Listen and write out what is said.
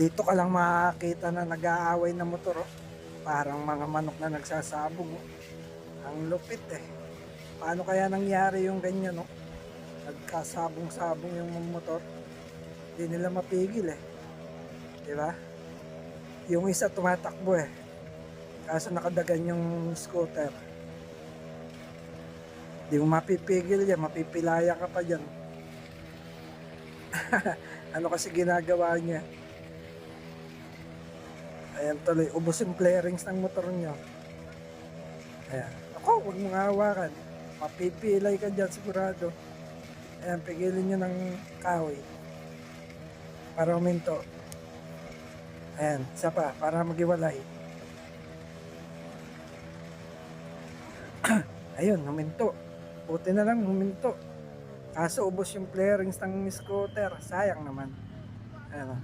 Dito ka lang makakita na nag-aaway na motor, oh. Parang mga manok na nagsasabog, oh. Ang lupit eh. Paano kaya nangyari yung ganyan, no? Nagkasabong-sabong yung mga motor. Hindi nila mapigil eh. Di ba? Yung isa tumatakbo eh. Kaso nakadagan yung scooter. Di mo mapipigil yan. Mapipilaya ka pa dyan. Ano kasi ginagawa niya? Ayan tuloy. Ubos yung clearings ng motor niya. Ayan. Ako, huwag mong hawakan. Mapipilay ka dyan sigurado. Ayan, pigilin nyo ng kahoy. Para uminto. Ayan, isa pa. Para magiwalay. Ayun, huminto. Buti na lang huminto. Kaso ubos yung clearings ng scooter. Sayang naman. Ayan.